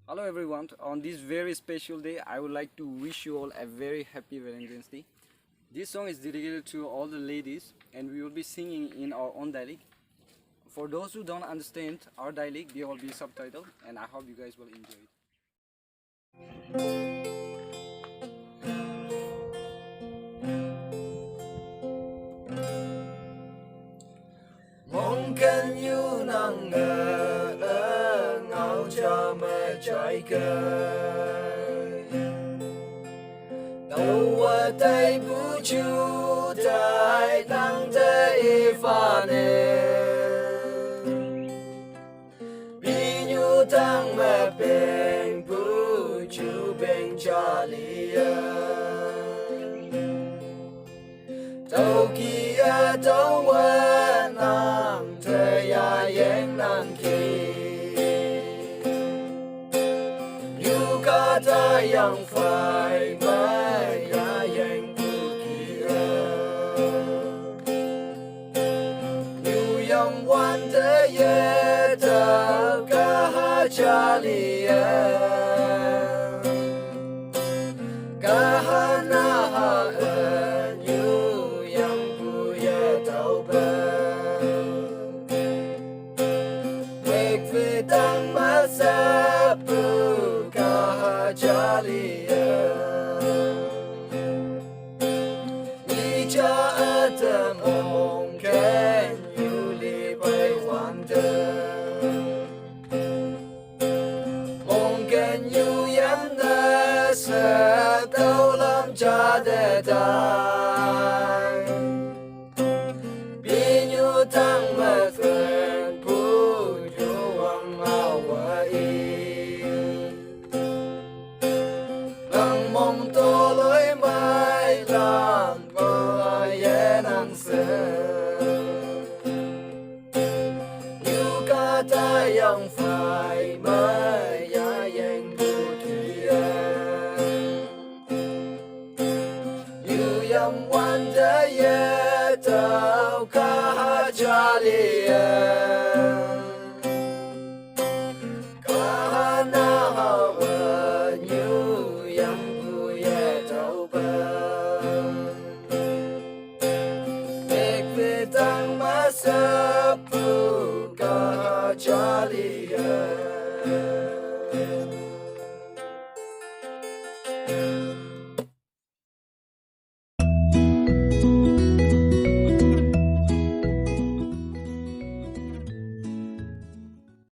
Hello everyone, on this very special day I would like to wish you all a very happy Valentine's Day. This song is dedicated to all the ladies and we will be singing in our own dialect. For those who don't understand our dialect, there will be subtitle and I hope you guys will enjoy it. Mungkin you nang ngao cho mẹ trái cây đâu ở tay vũ trụ đại năng thế pha nè vì nhu tăng mẹ bên vũ trụ bên cha lia đâu kia đâu ở năng thuê ya yên năng kỳ như cả ta yang phải mãi ya yên bù kia như yang quan thế ye ta cả hai cha lia cả hai na ha tăng mà sa pu cả cha lia ni cha at mong khen you li bay hoàn tử mong khen you yan na sa đâu làm cha de ta